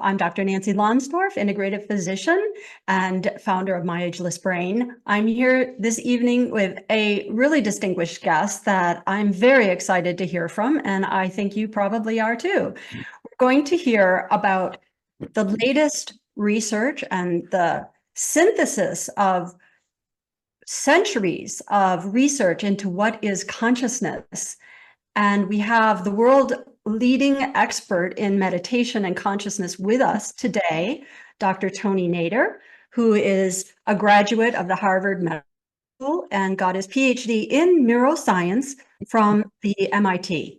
I'm Dr. Nancy Lonsdorf, integrative physician and founder of My Ageless Brain. I'm here this evening with a really distinguished guest that I'm very excited to hear from, and I think you probably are too. We're going to hear about the latest research and the synthesis of centuries of research into what is consciousness. And we have the world leading expert in meditation and consciousness with us today, Dr. Tony Nader, who is a graduate of the Harvard Medical School and got his PhD in neuroscience from the MIT.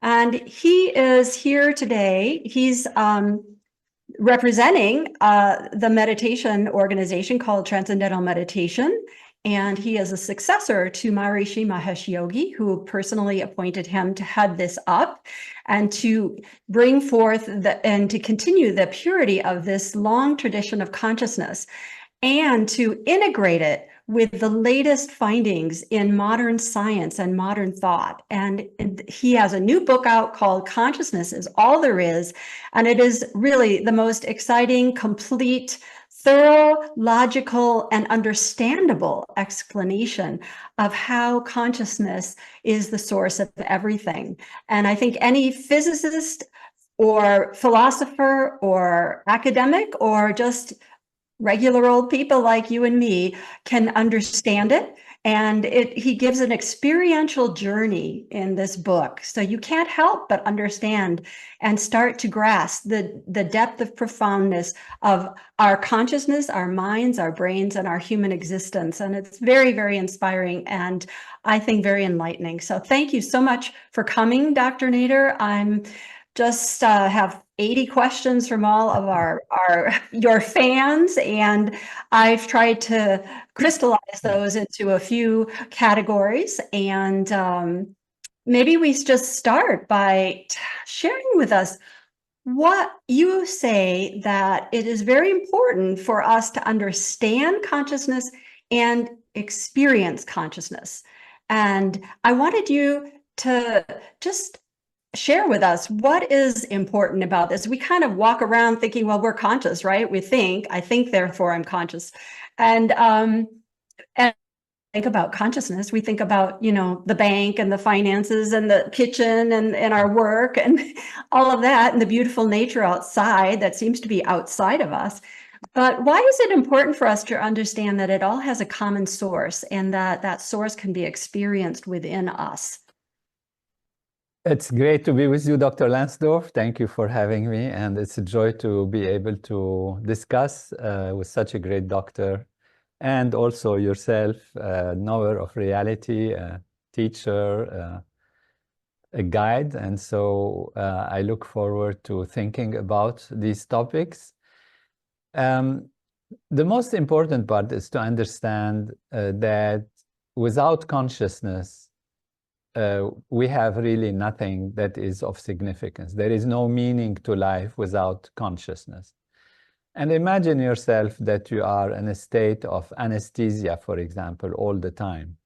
And he is here today. He's representing the meditation organization called Transcendental Meditation. And he is a successor to Maharishi Mahesh Yogi, who personally appointed him to head this up and to bring forth and to continue the purity of this long tradition of consciousness and to integrate it with the latest findings in modern science and modern thought. And he has a new book out called Consciousness is All There Is. And it is really the most exciting, complete, thorough, logical, and understandable explanation of how consciousness is the source of everything. And I think any physicist or philosopher or academic or just regular old people like you and me can understand it. And he gives an experiential journey in this book. So you can't help but understand and start to grasp the depth of profoundness of our consciousness, our minds, our brains, and our human existence. And it's very, very inspiring and I think very enlightening. So thank you so much for coming, Dr. Nader. I'm just have 80 questions from all of your fans, and I've tried to crystallize those into a few categories. And maybe we just start by sharing with us what you say that it is very important for us to understand consciousness and experience consciousness. And I wanted you to just share with us what is important about this. We kind of walk around thinking, well, we're conscious, right? I think, therefore I'm conscious. And think about consciousness. We think about, the bank and the finances and the kitchen and our work and all of that and the beautiful nature outside that seems to be outside of us. But why is it important for us to understand that it all has a common source and that source can be experienced within us? It's great to be with you, Dr. Lonsdorf. Thank you for having me. And it's a joy to be able to discuss with such a great doctor and also yourself, a knower of reality, a teacher, a guide. And so I look forward to thinking about these topics. The most important part is to understand that without consciousness, we have really nothing that is of significance. There is no meaning to life without consciousness. And imagine yourself that you are in a state of anesthesia, for example, all the time.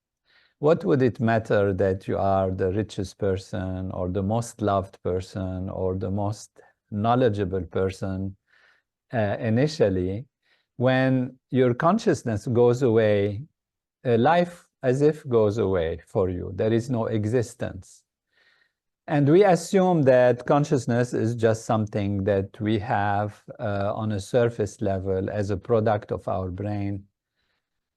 What would it matter that you are the richest person or the most loved person or the most knowledgeable person initially? When your consciousness goes away, life as if goes away for you. There is no existence. And we assume that consciousness is just something that we have on a surface level as a product of our brain.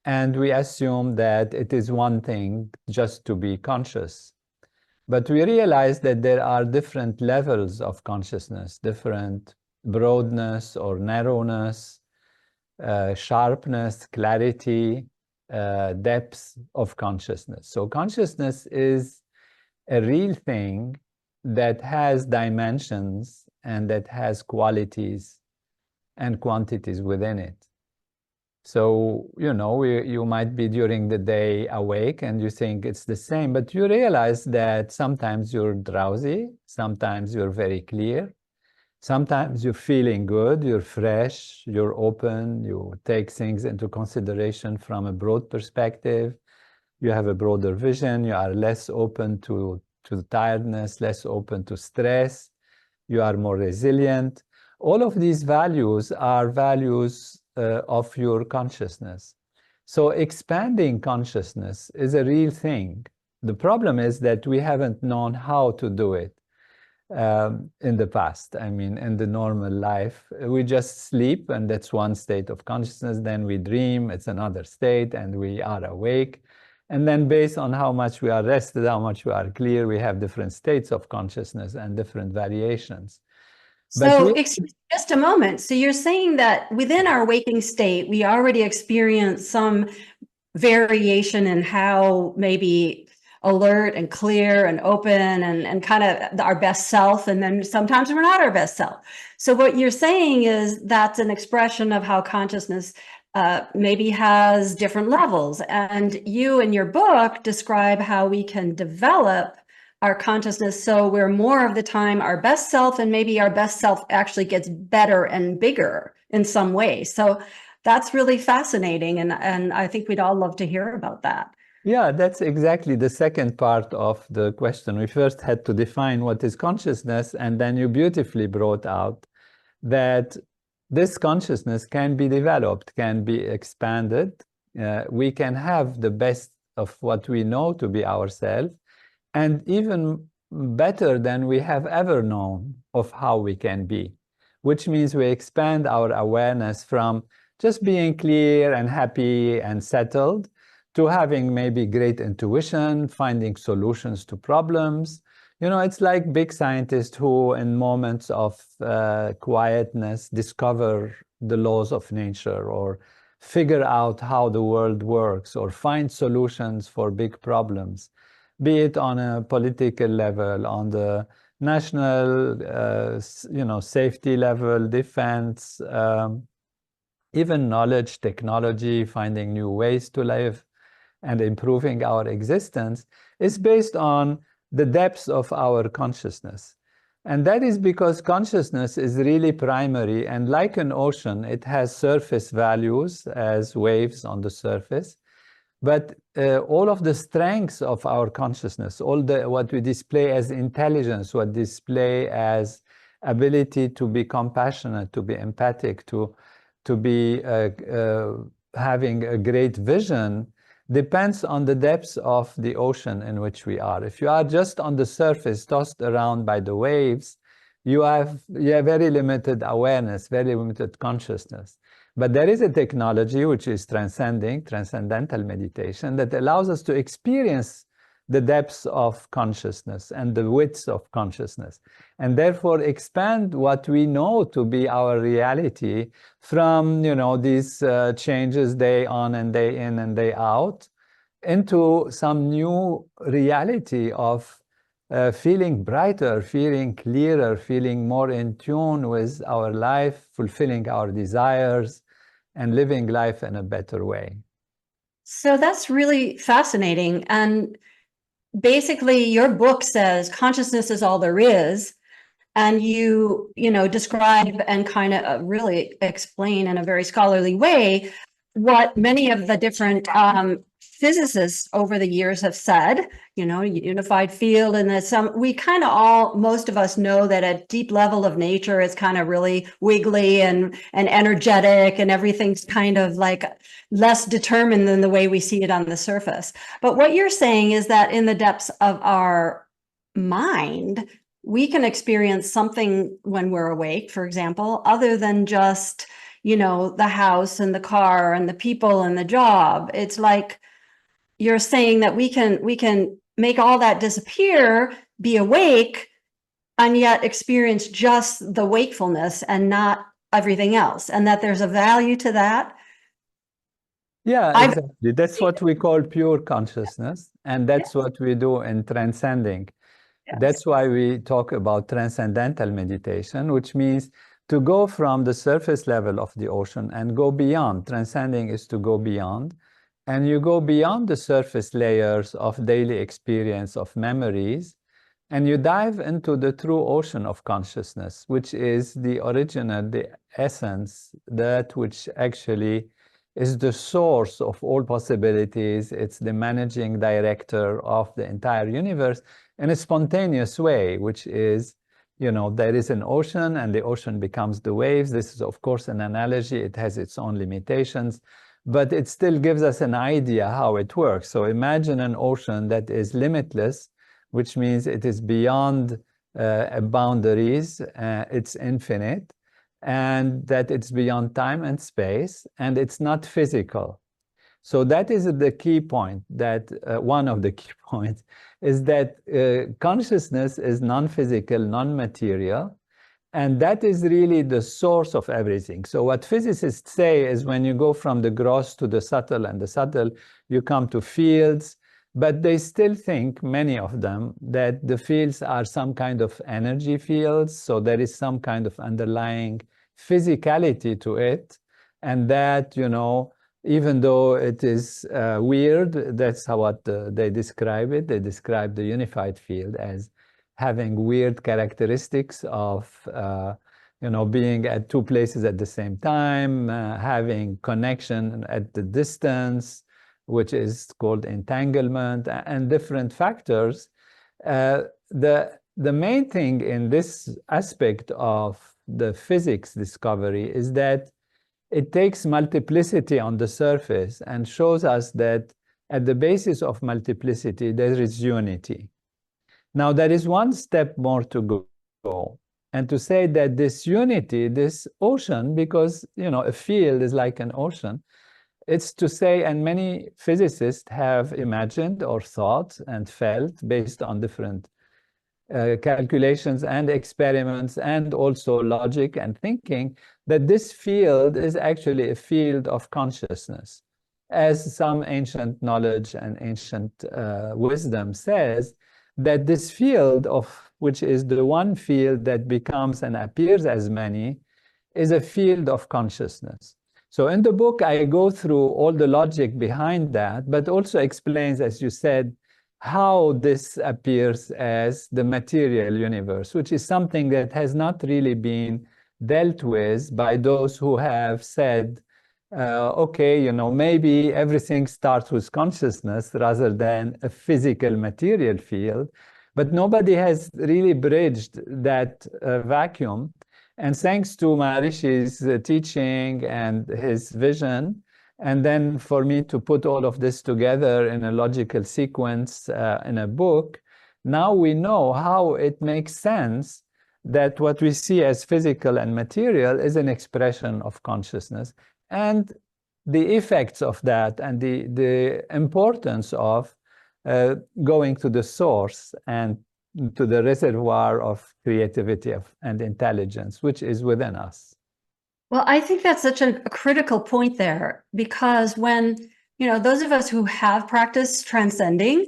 And we assume that it is one thing just to be conscious. But we realize that there are different levels of consciousness, different broadness or narrowness, sharpness, clarity, depths of consciousness. So consciousness is a real thing that has dimensions and that has qualities and quantities within it. So, you might be during the day awake and you think it's the same, but you realize that sometimes you're drowsy, sometimes you're very clear, sometimes you're feeling good, you're fresh, you're open, you take things into consideration from a broad perspective, you have a broader vision, you are less open to tiredness, less open to stress, you are more resilient. All of these values are values of your consciousness. So expanding consciousness is a real thing. The problem is that we haven't known how to do it in the past. I mean, in the normal life, we just sleep, and that's one state of consciousness. Then we dream, it's another state, and we are awake. And then based on how much we are rested, how much we are clear, we have different states of consciousness and different variations. So, excuse me just a moment. So you're saying that within our waking state, we already experience some variation in how maybe alert and clear and open and kind of our best self, and then sometimes we're not our best self. So what you're saying is that's an expression of how consciousness maybe has different levels. And you in your book describe how we can develop our consciousness so we're more of the time our best self, and maybe our best self actually gets better and bigger in some way. So that's really fascinating, and I think we'd all love to hear about that. Yeah, that's exactly the second part of the question. We first had to define what is consciousness, and then you beautifully brought out that this consciousness can be developed, can be expanded. We can have the best of what we know to be ourselves, and even better than we have ever known of how we can be, which means we expand our awareness from just being clear and happy and settled to having maybe great intuition, finding solutions to problems. You know, it's like big scientists who, in moments of quietness, discover the laws of nature, or figure out how the world works, or find solutions for big problems, be it on a political level, on the national, safety level, defense, even knowledge, technology, finding new ways to live and improving our existence, is based on the depths of our consciousness. And that is because consciousness is really primary, and like an ocean, it has surface values as waves on the surface. But all of the strengths of our consciousness, what we display as intelligence, what display as ability to be compassionate, to be empathic, to be having a great vision, depends on the depths of the ocean in which we are. If you are just on the surface, tossed around by the waves, you have very limited awareness, very limited consciousness. But there is a technology which is Transcendental Meditation, that allows us to experience the depths of consciousness and the widths of consciousness, and therefore expand what we know to be our reality from, these changes day on and day in and day out, into some new reality of feeling brighter, feeling clearer, feeling more in tune with our life, fulfilling our desires, and living life in a better way. So that's really fascinating. And basically, your book says consciousness is all there is. And you describe and kind of really explain in a very scholarly way what many of the different physicists over the years have said, unified field, and that we kind of most of us know that a deep level of nature is kind of really wiggly and energetic, and everything's kind of like less determined than the way we see it on the surface. But what you're saying is that in the depths of our mind, we can experience something when we're awake, for example, other than just, the house and the car and the people and the job. It's like you're saying that we can make all that disappear, be awake, and yet experience just the wakefulness and not everything else, and that there's a value to that. Yeah, exactly. That's what we call pure consciousness, and that's what we do in transcending. Yes. That's why we talk about transcendental meditation, which means to go from the surface level of the ocean and go beyond. Transcending is to go beyond, and you go beyond the surface layers of daily experience, of memories, and you dive into the true ocean of consciousness, which is the original, the essence, that which actually is the source of all possibilities. It's the managing director of the entire universe in a spontaneous way, which is there is an ocean and the ocean becomes the waves. This is, of course, an analogy. It has its own limitations, but it still gives us an idea how it works. So imagine an ocean that is limitless, which means it is beyond boundaries, it's infinite, and that it's beyond time and space, and it's not physical. So that is the key point, that one of the key points is that consciousness is non-physical, non-material, and that is really the source of everything. So what physicists say is when you go from the gross to the subtle and the subtle, you come to fields, but they still think, many of them, that the fields are some kind of energy fields. So there is some kind of underlying physicality to it, and that, even though it is weird, that's how they describe it. They describe the unified field as having weird characteristics of, being at two places at the same time, having connection at the distance, which is called entanglement, and different factors. The main thing in this aspect of the physics discovery is that it takes multiplicity on the surface and shows us that at the basis of multiplicity, there is unity. Now, there is one step more to go, and to say that this unity, this ocean, because, a field is like an ocean, it's to say, and many physicists have imagined or thought and felt based on different calculations and experiments and also logic and thinking, that this field is actually a field of consciousness. As some ancient knowledge and ancient wisdom says, that this field, which is the one field that becomes and appears as many, is a field of consciousness. So in the book, I go through all the logic behind that, but also explains, as you said, how this appears as the material universe, which is something that has not really been dealt with by those who have said, okay, maybe everything starts with consciousness rather than a physical material field, but nobody has really bridged that vacuum. And thanks to Maharishi's teaching and his vision, and then for me to put all of this together in a logical sequence in a book, now we know how it makes sense that what we see as physical and material is an expression of consciousness, and the effects of that and the importance of going to the source and to the reservoir of creativity and intelligence, which is within us. Well, I think that's such a critical point there, because when, those of us who have practiced transcending,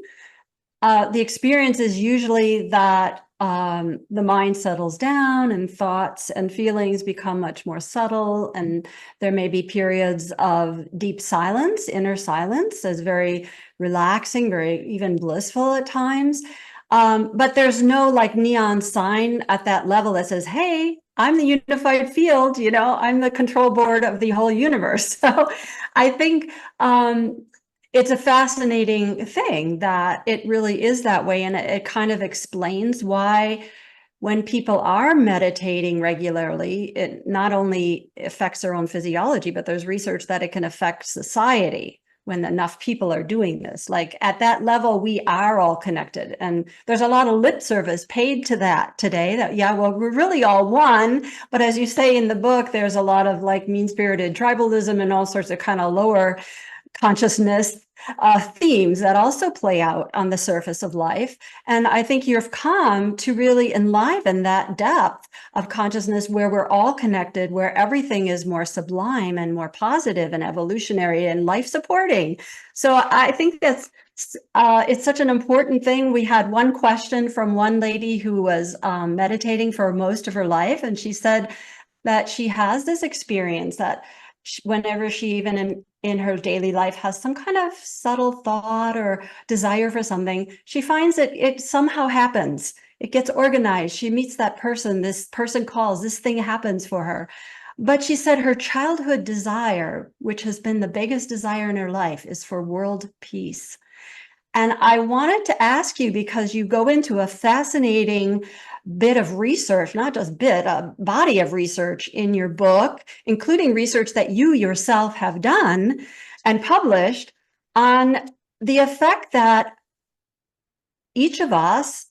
the experience is usually that the mind settles down and thoughts and feelings become much more subtle, and there may be periods of deep silence, inner silence, as very relaxing, very even blissful at times. But there's no like neon sign at that level that says, hey, I'm the unified field, I'm the control board of the whole universe. So I think it's a fascinating thing that it really is that way. And it kind of explains why when people are meditating regularly, it not only affects their own physiology, but there's research that it can affect society when enough people are doing this. Like at that level, we are all connected. And there's a lot of lip service paid to that today, that, yeah, well, we're really all one. But as you say in the book, there's a lot of like mean-spirited tribalism and all sorts of kind of lower consciousness themes that also play out on the surface of life. And I think you've come to really enliven that depth of consciousness where we're all connected, where everything is more sublime and more positive and evolutionary and life supporting. So I think that's it's such an important thing. We had one question from one lady who was meditating for most of her life, and she said that she has this experience that whenever she even in her daily life has some kind of subtle thought or desire for something, she finds that it somehow happens. It gets organized. She meets that person, this person calls, this thing happens for her. But she said her childhood desire, which has been the biggest desire in her life, is for world peace. And I wanted to ask you, because you go into a fascinating bit of research, not just bit, a body of research in your book, including research that you yourself have done and published on the effect that each of us,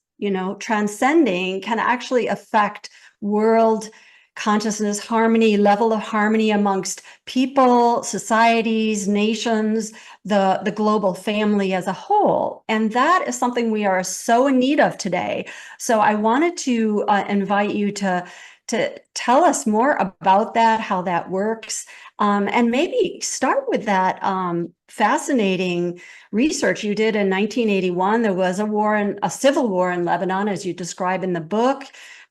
transcending can actually affect world consciousness, harmony, level of harmony amongst people, societies, nations, the global family as a whole. And that is something we are so in need of today. So I wanted to invite you to tell us more about that, how that works, and maybe start with that fascinating research you did in 1981. There was a civil war in Lebanon, as you describe in the book.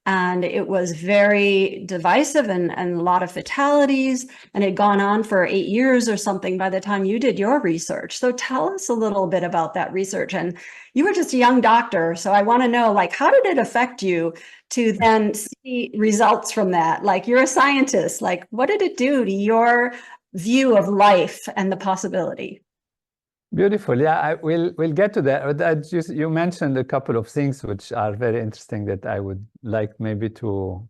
And it was very divisive and a lot of fatalities, and it had gone on for 8 years or something by the time you did your research. So tell us a little bit about that research. And you were just a young doctor, so I want to know, how did it affect you to then see results from that? You're a scientist, what did it do to your view of life and the possibility? Beautiful. Yeah, we'll get to that. You mentioned a couple of things which are very interesting that I would like maybe to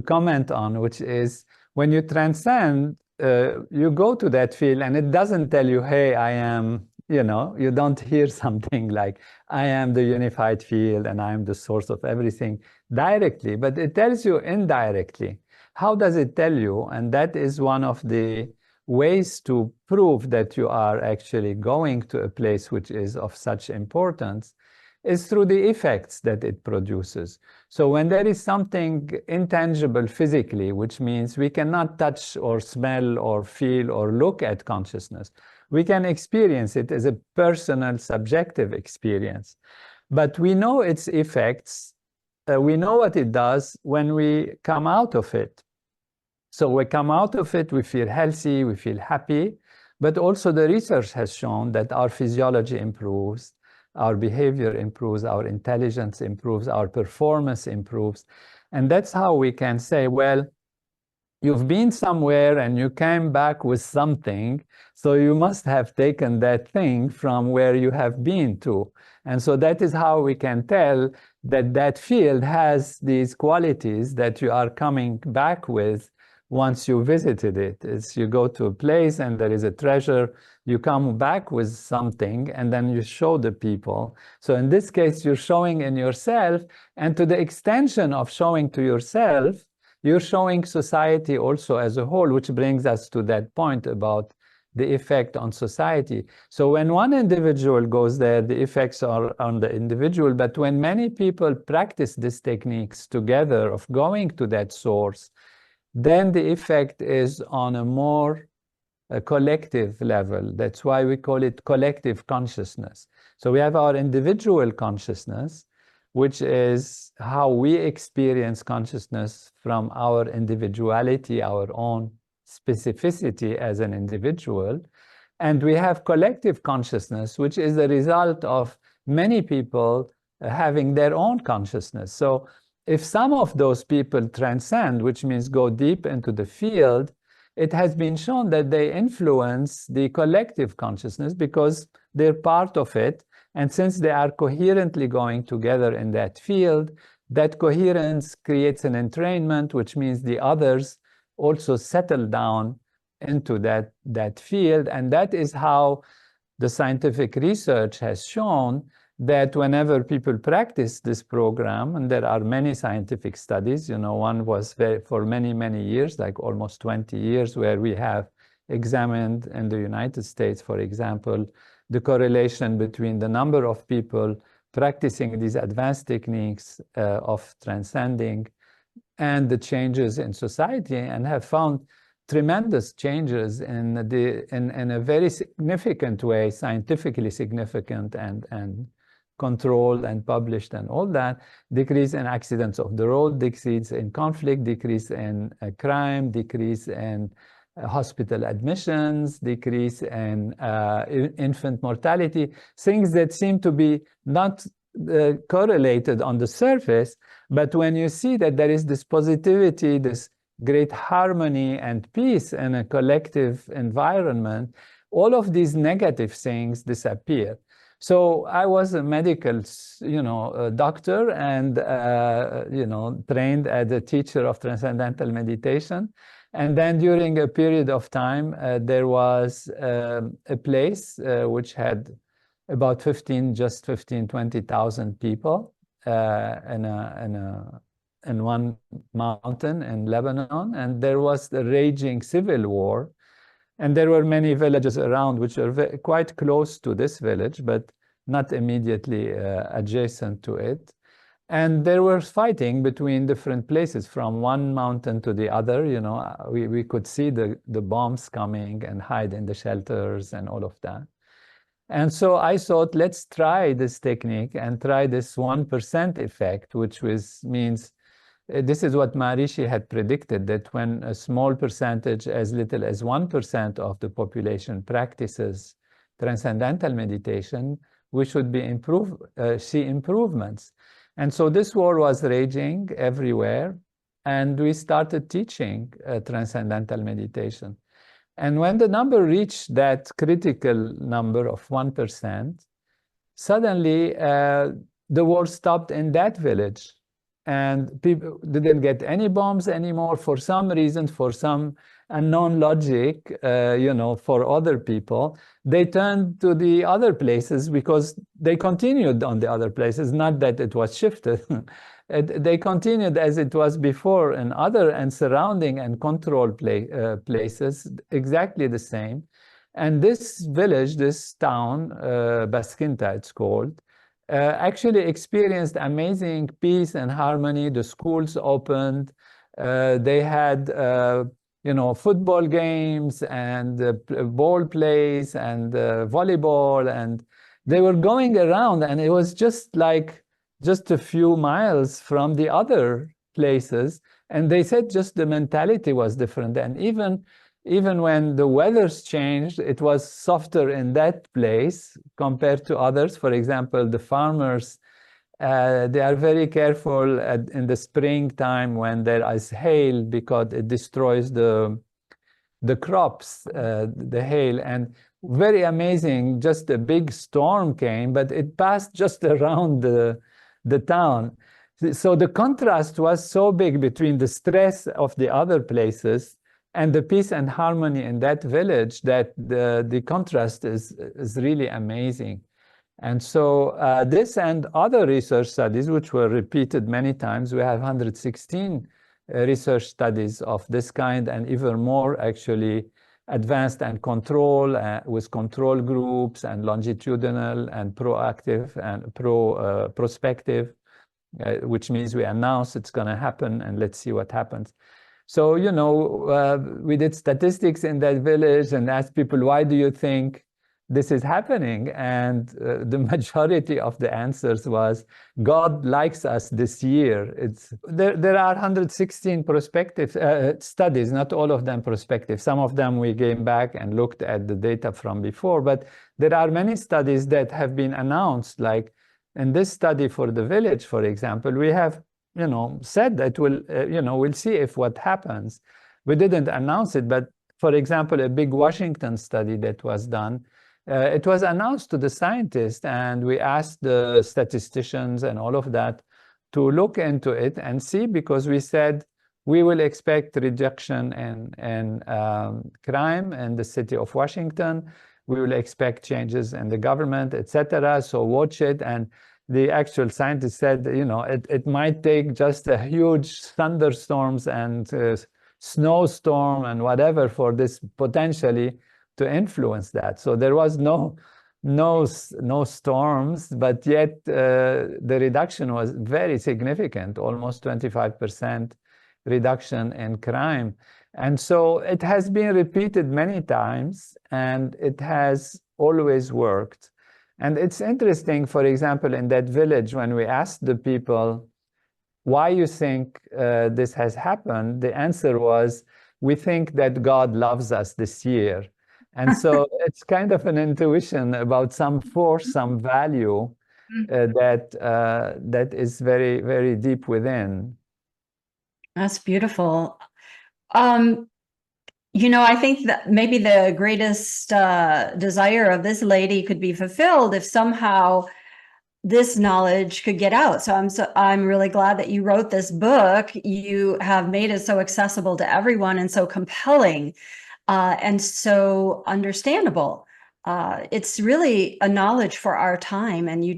comment on, which is when you transcend, you go to that field and it doesn't tell you, hey, I am, you don't hear something like, I am the unified field and I am the source of everything directly, but it tells you indirectly. How does it tell you? And that is one of the ways to prove that you are actually going to a place which is of such importance is through the effects that it produces. So when there is something intangible physically, which means we cannot touch or smell or feel or look at consciousness, we can experience it as a personal, subjective experience. But we know its effects, we know what it does when we come out of it. So we come out of it, we feel healthy, we feel happy, but also the research has shown that our physiology improves, our behavior improves, our intelligence improves, our performance improves. And that's how we can say, well, you've been somewhere and you came back with something, so you must have taken that thing from where you have been to. And so that is how we can tell that that field has these qualities that you are coming back with once you visited it. It's you go to a place and there is a treasure, you come back with something and then you show the people. So in this case, you're showing in yourself, and to the extension of showing to yourself, you're showing society also as a whole, which brings us to that point about the effect on society. So when one individual goes there, the effects are on the individual. But when many people practice these techniques together of going to that source, then the effect is on a more collective level. That's why we call it collective consciousness. So we have our individual consciousness, which is how we experience consciousness from our individuality, our own specificity as an individual. And we have collective consciousness, which is the result of many people having their own consciousness. So if some of those people transcend, which means go deep into the field, it has been shown that they influence the collective consciousness because they're part of it. And since they are coherently going together in that field, that coherence creates an entrainment, which means the others also settle down into that field. And that is how the scientific research has shown that whenever people practice this program, and there are many scientific studies, one was for many, many years, like almost 20 years, where we have examined in the United States, for example, the correlation between the number of people practicing these advanced techniques of transcending and the changes in society, and have found tremendous changes in a very significant way, scientifically significant and controlled and published and all that, decrease in accidents of the road, decrease in conflict, decrease in crime, decrease in hospital admissions, decrease in infant mortality, things that seem to be not correlated on the surface, but when you see that there is this positivity, this great harmony and peace in a collective environment, all of these negative things disappear. So I was a medical, doctor and, trained as a teacher of Transcendental Meditation. And then during a period of time, there was a place which had about 20,000 people in one mountain in Lebanon. And there was the raging civil war. And there were many villages around which are quite close to this village, but not immediately adjacent to it. And there was fighting between different places from one mountain to the other. We could see the bombs coming and hide in the shelters and all of that. And so I thought, let's try this technique and try this 1% effect, which means this is what Maharishi had predicted, that when a small percentage, as little as 1% of the population practices transcendental meditation, we should see improvements. And so this war was raging everywhere, and we started teaching transcendental meditation. And when the number reached that critical number of 1%, suddenly the war stopped in that village. And people didn't get any bombs anymore for some reason, for some unknown logic, for other people. They turned to the other places because they continued on the other places, not that it was shifted. They continued as it was before in other and surrounding and control places, exactly the same. And this village, this town, Baskinta it's called, actually experienced amazing peace and harmony. The schools opened. They had, football games and ball plays and volleyball, and they were going around, and it was just a few miles from the other places. And they said just the mentality was different. And even when the weather's changed, it was softer in that place compared to others. For example, the farmers, they are very careful in the springtime when there is hail, because it destroys the crops, the hail. And very amazing, just a big storm came, but it passed just around the town. So the contrast was so big between the stress of the other places and the peace and harmony in that village, that the contrast is really amazing. And so this and other research studies, which were repeated many times, we have 116 research studies of this kind, and even more actually advanced and with control groups and longitudinal and proactive and prospective, which means we announce it's going to happen and let's see what happens. So, we did statistics in that village and asked people, why do you think this is happening? And the majority of the answers was, God likes us this year. There are 116 prospective studies, not all of them prospective. Some of them we came back and looked at the data from before, but there are many studies that have been announced. Like in this study for the village, for example, we have said that we'll see if what happens. We didn't announce it, but for example, a big Washington study that was done, it was announced to the scientists, and we asked the statisticians and all of that to look into it and see, because we said we will expect reduction in crime in the city of Washington. We will expect changes in the government, etc. So watch it. And the actual scientist said, it might take just a huge thunderstorms and snowstorm and whatever for this potentially to influence that. So there was no storms, but yet the reduction was very significant, almost 25% reduction in crime. And so it has been repeated many times, and it has always worked. And it's interesting, for example, in that village, when we asked the people, why you think this has happened? The answer was, we think that God loves us this year. And so it's kind of an intuition about some force, some value that is very, very deep within. That's beautiful. I think that maybe the greatest desire of this lady could be fulfilled if somehow this knowledge could get out. I'm really glad that you wrote this book. You have made it so accessible to everyone and so compelling and so understandable. It's really a knowledge for our time, and you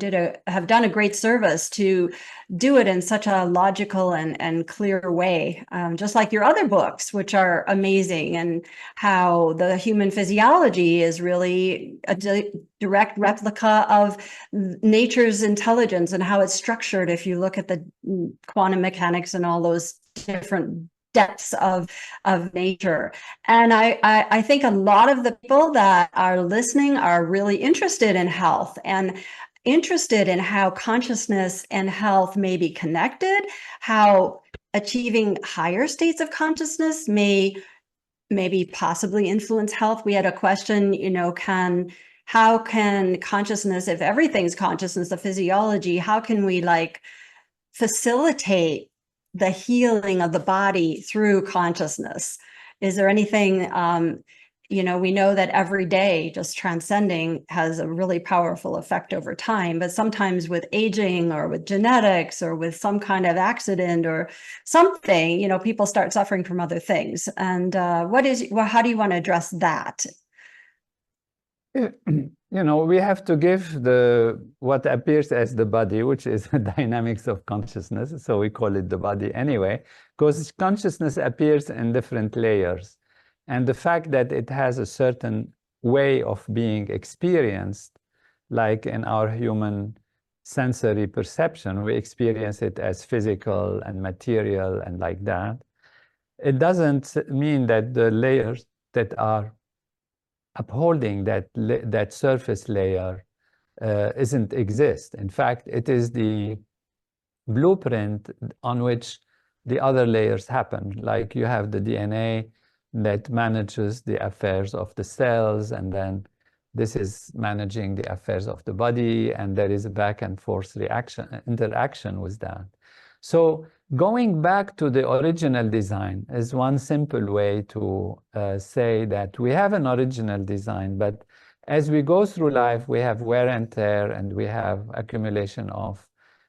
have done a great service to do it in such a logical and clear way, just like your other books, which are amazing, and how the human physiology is really a direct replica of nature's intelligence and how it's structured if you look at the quantum mechanics and all those different depths of nature. And I think a lot of the people that are listening are really interested in health and interested in how consciousness and health may be connected, how achieving higher states of consciousness may maybe possibly influence health. We had a question, how can consciousness, if everything's consciousness, the physiology, how can we facilitate the healing of the body through consciousness? Is there anything, we know that every day just transcending has a really powerful effect over time, but sometimes with aging or with genetics or with some kind of accident or something, people start suffering from other things. And how do you want to address that? We have to give what appears as the body, which is the dynamics of consciousness. So we call it the body anyway, because consciousness appears in different layers. And the fact that it has a certain way of being experienced, like in our human sensory perception, we experience it as physical and material and like that. It doesn't mean that the layers that are upholding that surface layer isn't exist. In fact, it is the blueprint on which the other layers happen. Like you have the DNA that manages the affairs of the cells, and then this is managing the affairs of the body, and there is a back and forth interaction with that. So going back to the original design is one simple way to say that we have an original design, but as we go through life, we have wear and tear, and we have accumulation of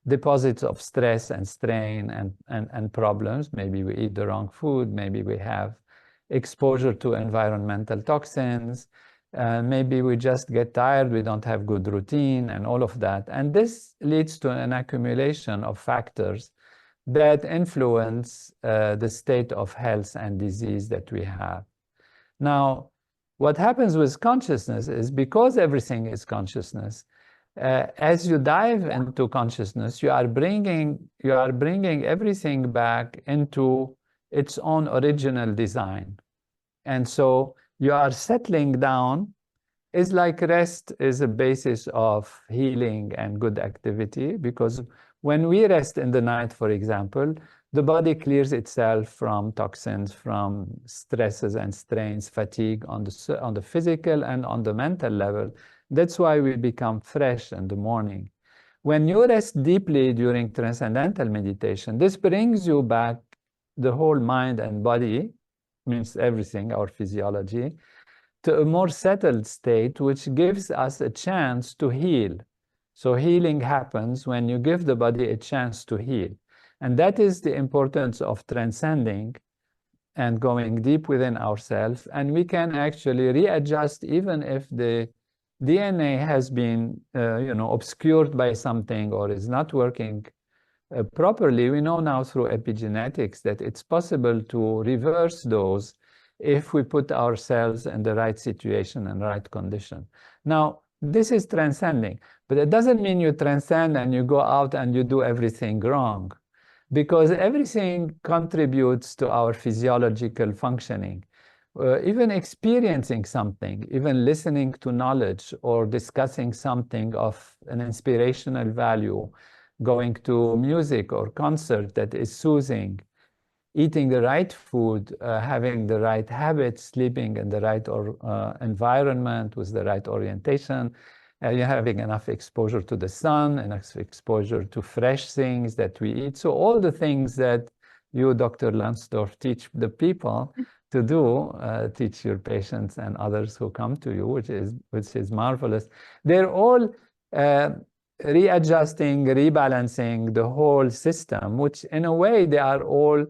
deposits of stress and strain and problems. Maybe we eat the wrong food, maybe we have exposure to environmental toxins, maybe we just get tired, we don't have good routine and all of that. And this leads to an accumulation of factors that influence the state of health and disease that we have. Now, what happens with consciousness is, because everything is consciousness, as you dive into consciousness, you are bringing everything back into its own original design. And so you are settling down. It's like rest is a basis of healing and good activity, because when we rest in the night, for example, the body clears itself from toxins, from stresses and strains, fatigue on the physical and on the mental level. That's why we become fresh in the morning. When you rest deeply during transcendental meditation, this brings you back the whole mind and body, means everything, our physiology, to a more settled state, which gives us a chance to heal. So healing happens when you give the body a chance to heal. And that is the importance of transcending and going deep within ourselves. And we can actually readjust even if the DNA has been obscured by something or is not working properly. We know now through epigenetics that it's possible to reverse those if we put ourselves in the right situation and right condition. Now, this is transcending, but it doesn't mean you transcend and you go out and you do everything wrong, because everything contributes to our physiological functioning. Even experiencing something, even listening to knowledge or discussing something of an inspirational value, going to music or concert that is soothing, eating the right food, having the right habits, sleeping in the right environment with the right orientation, you're having enough exposure to the sun, enough exposure to fresh things that we eat. So all the things that you, Dr. Lonsdorf, teach the people to do, teach your patients and others who come to you, which is marvelous. They're all readjusting, rebalancing the whole system, which in a way they are all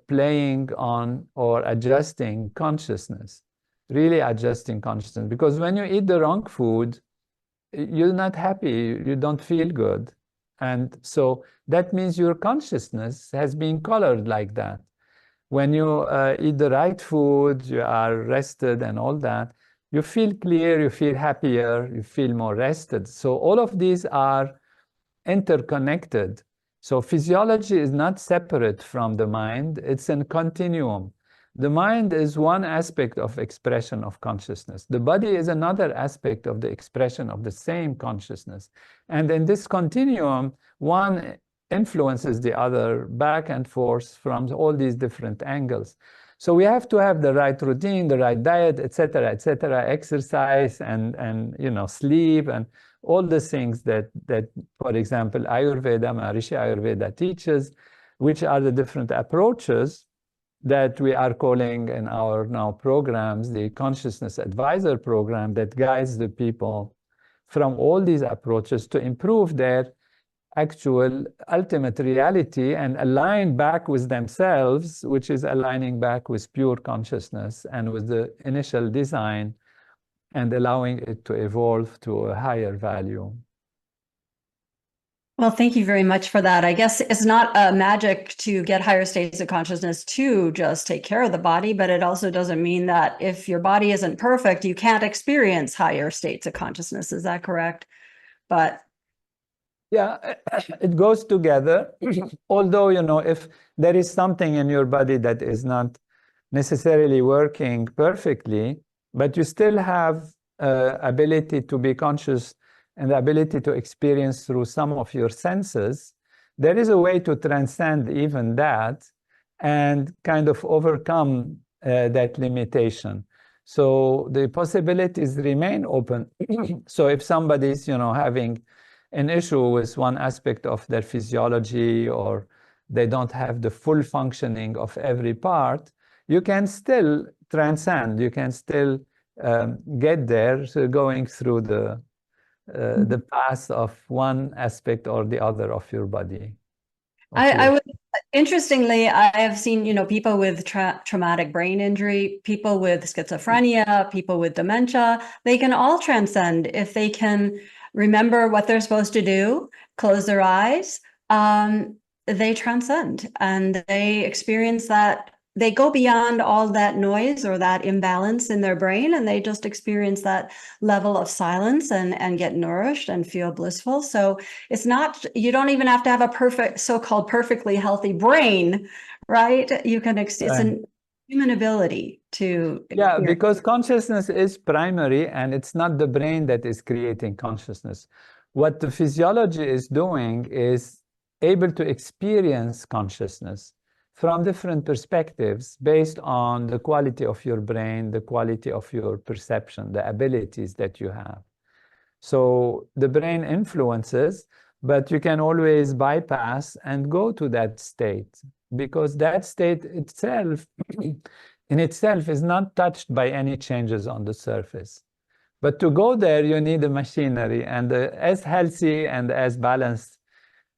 playing on or adjusting consciousness, really adjusting consciousness. Because when you eat the wrong food, you're not happy, you don't feel good. And so that means your consciousness has been colored like that. When you eat the right food, you are rested and all that, you feel clear, you feel happier, you feel more rested. So all of these are interconnected. So physiology is not separate from the mind, it's a continuum. The mind is one aspect of expression of consciousness. The body is another aspect of the expression of the same consciousness. And in this continuum, one influences the other back and forth from all these different angles. So we have to have the right routine, the right diet, etc., exercise and sleep and all the things that for example, Ayurveda, Maharishi Ayurveda teaches, which are the different approaches that we are calling in our now programs, the Consciousness Advisor program that guides the people from all these approaches to improve their actual ultimate reality and align back with themselves, which is aligning back with pure consciousness and with the initial design and allowing it to evolve to a higher value. Well, thank you very much for that. I guess it's not a magic to get higher states of consciousness to just take care of the body, but it also doesn't mean that if your body isn't perfect, you can't experience higher states of consciousness. Is that correct? But yeah, it goes together. Although, if there is something in your body that is not necessarily working perfectly, but you still have ability to be conscious and the ability to experience through some of your senses, there is a way to transcend even that and kind of overcome that limitation. So the possibilities remain open. So if somebody's, having an issue with one aspect of their physiology, or they don't have the full functioning of every part, you can still transcend, you can still get there, so going through the path of one aspect or the other of your body. I would, interestingly, I have seen, people with traumatic brain injury, people with schizophrenia, people with dementia, they can all transcend if they can remember what they're supposed to do, close their eyes, they transcend and they experience that. They go beyond all that noise or that imbalance in their brain, and they just experience that level of silence and get nourished and feel blissful. So it's not, you don't even have to have a perfect, so-called perfectly healthy brain, right? You can, it's a human ability to yeah, because consciousness is primary and it's not the brain that is creating consciousness. What the physiology is doing is able to experience consciousness from different perspectives based on the quality of your brain, the quality of your perception, the abilities that you have. So the brain influences, but you can always bypass and go to that state, because that state itself, in itself, is not touched by any changes on the surface. But to go there, you need a machinery, and as healthy and as balanced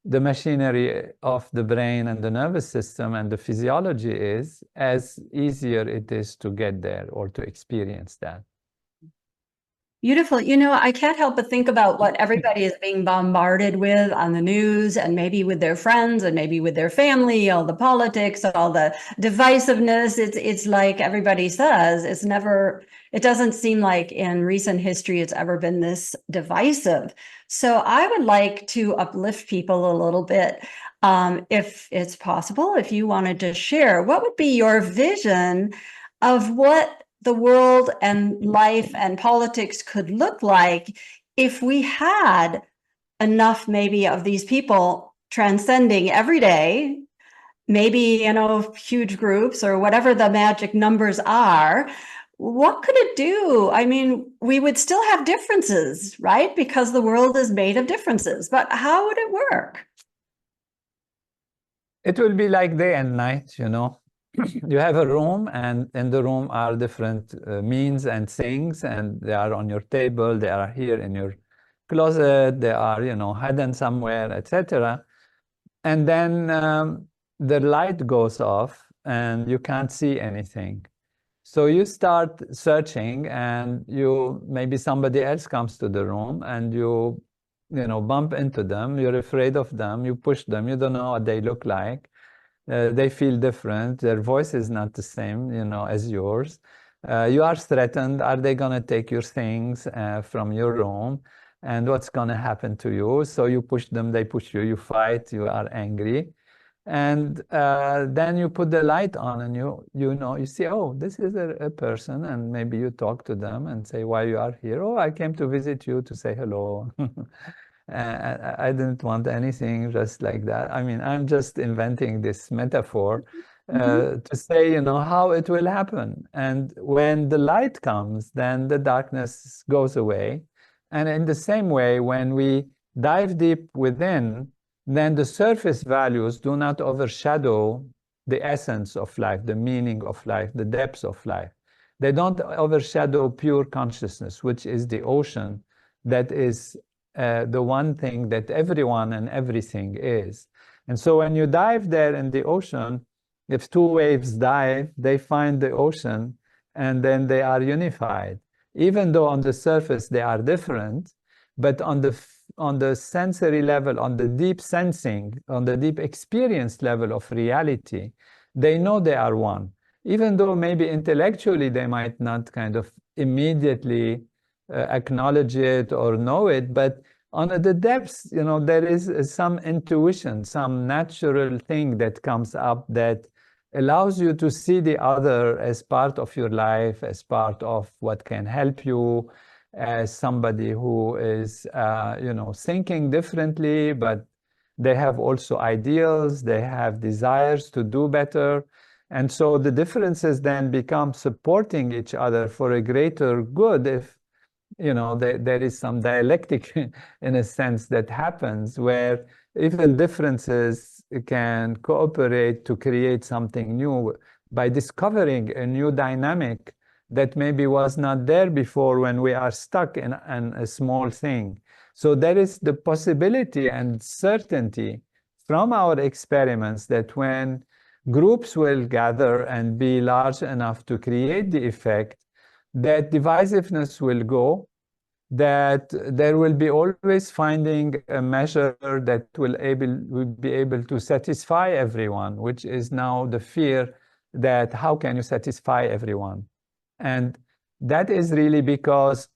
the machinery of the brain and the nervous system and the physiology is, as easier it is to get there or to experience that. Beautiful. I can't help but think about what everybody is being bombarded with on the news, and maybe with their friends and maybe with their family, all the politics, all the divisiveness. It's like everybody says, it doesn't seem like in recent history it's ever been this divisive. So I would like to uplift people a little bit. If it's possible, if you wanted to share, what would be your vision of what the world and life and politics could look like if we had enough maybe of these people transcending every day, maybe, huge groups or whatever the magic numbers are? What could it do? I mean, we would still have differences, right? Because the world is made of differences, but how would it work? It will be like day and night, you have a room, and in the room are different means and things, and they are on your table, they are here in your closet, they are, you know, hidden somewhere, etc. And then the light goes off and you can't see anything. So you start searching, and maybe somebody else comes to the room, and you know, bump into them, you're afraid of them, you push them, you don't know what they look like. They feel different. Their voice is not the same, you know, as yours. You are threatened. Are they going to take your things from your room? And what's going to happen to you? So you push them, they push you, you fight, you are angry. And then you put the light on, and you see, oh, this is a person, and maybe you talk to them and say why you are here. Oh, I came to visit you to say hello. I didn't want anything just like that. I mean, I'm just inventing this metaphor to say, you know, how it will happen. And when the light comes, then the darkness goes away. And in the same way, when we dive deep within, then the surface values do not overshadow the essence of life, the meaning of life, the depths of life. They don't overshadow pure consciousness, which is the ocean that is the one thing that everyone and everything is. And so when you dive there in the ocean, if two waves dive, they find the ocean, and then they are unified. Even though on the surface they are different, but on the sensory level, on the deep sensing, on the deep experience level of reality, they know they are one. Even though maybe intellectually they might not kind of immediately acknowledge it or know it, but on the depths, you know, there is some intuition, some natural thing that comes up that allows you to see the other as part of your life, as part of what can help you, as somebody who is, you know, thinking differently, but they have also ideals, they have desires to do better. And so the differences then become supporting each other for a greater good if, you know, there is some dialectic in a sense that happens where even differences can cooperate to create something new by discovering a new dynamic that maybe was not there before when we are stuck in a small thing. So there is the possibility and certainty from our experiments that when groups will gather and be large enough to create the effect, that divisiveness will go, that there will be always finding a measure that will be able to satisfy everyone, which is now the fear that how can you satisfy everyone? And that is really because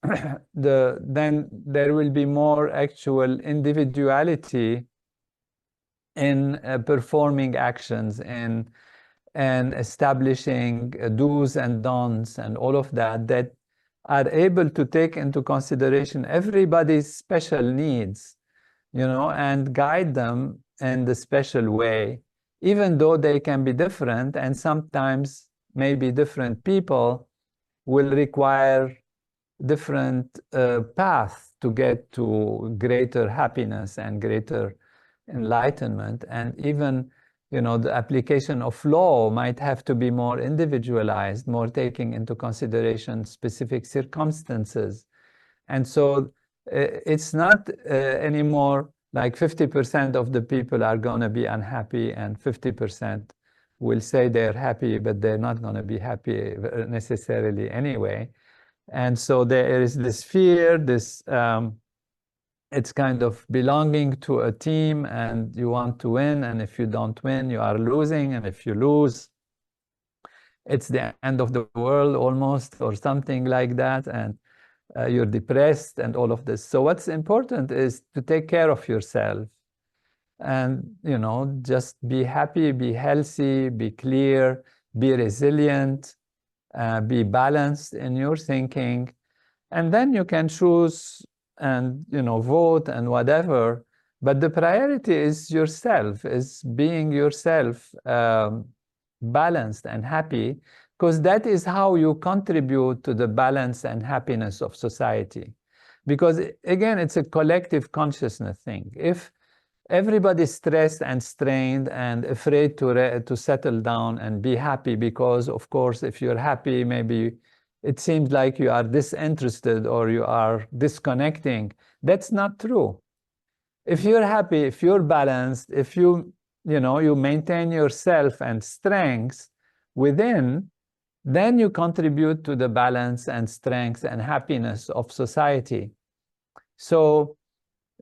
then there will be more actual individuality in performing actions and establishing do's and don'ts and all of that are able to take into consideration everybody's special needs, you know, and guide them in the special way, even though they can be different, and sometimes maybe different people will require different paths to get to greater happiness and greater enlightenment. And even, you know, the application of law might have to be more individualized, more taking into consideration specific circumstances. And so it's not anymore like 50% of the people are going to be unhappy and 50% will say they're happy, but they're not going to be happy necessarily anyway. And so there is this fear, this it's kind of belonging to a team, and you want to win, and if you don't win, you are losing, and if you lose, it's the end of the world almost, or something like that, and you're depressed and all of this. So what's important is to take care of yourself and, you know, just be happy, be healthy, be clear, be resilient, be balanced in your thinking, and then you can choose and, you know, vote and whatever. But the priority is yourself, is being yourself balanced and happy, because that is how you contribute to the balance and happiness of society. Because again, it's a collective consciousness thing. If everybody's stressed and strained and afraid to settle down and be happy, because of course, if you're happy, maybe it seems like you are disinterested or you are disconnecting. That's not true. If you're happy, if you're balanced, if you maintain yourself and strengths within, then you contribute to the balance and strength and happiness of society. So,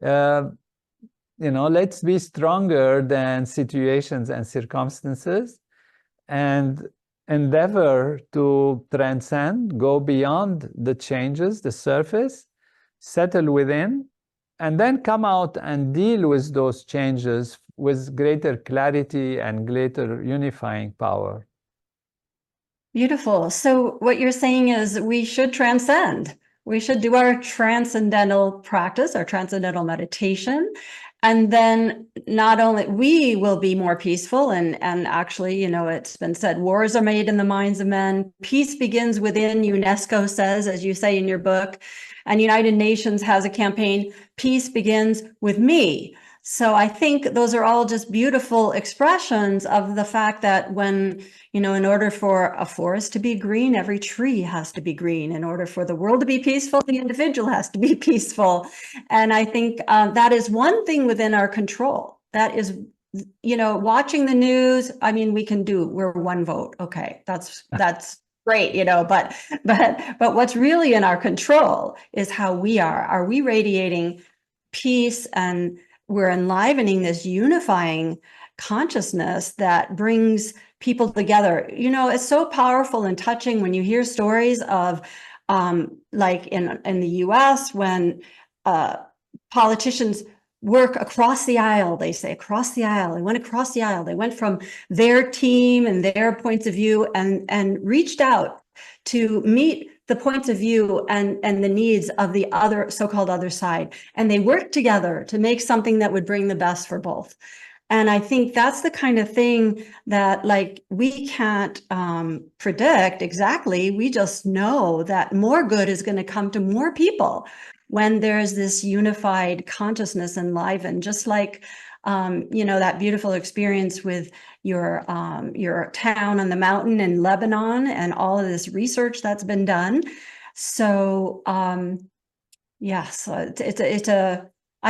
let's be stronger than situations and circumstances and endeavor to transcend, go beyond the changes, the surface, settle within, and then come out and deal with those changes with greater clarity and greater unifying power. Beautiful. So what you're saying is we should transcend. We should do our transcendental practice, our transcendental meditation. And then not only we will be more peaceful, and actually, it's been said, wars are made in the minds of men. Peace begins within, UNESCO says, as you say in your book, and United Nations has a campaign, peace begins with me. So I think those are all just beautiful expressions of the fact that when, in order for a forest to be green, every tree has to be green. In order for the world to be peaceful, the individual has to be peaceful. And I think that is one thing within our control. That is, watching the news. I mean, we're one vote. Okay, that's great, but what's really in our control is how we are. Are we radiating peace, and we're enlivening this unifying consciousness that brings people together? It's so powerful and touching when you hear stories of like in the US, when politicians work across the aisle, they say across the aisle, they went across the aisle, they went from their team and their points of view and reached out to meet the points of view and the needs of the other so-called other side. And they worked together to make something that would bring the best for both. And I think that's the kind of thing that we can't predict exactly. We just know that more good is going to come to more people when there's this unified consciousness enlivened, just like that beautiful experience with your town on the mountain in Lebanon and all of this research that's been done. So yes, I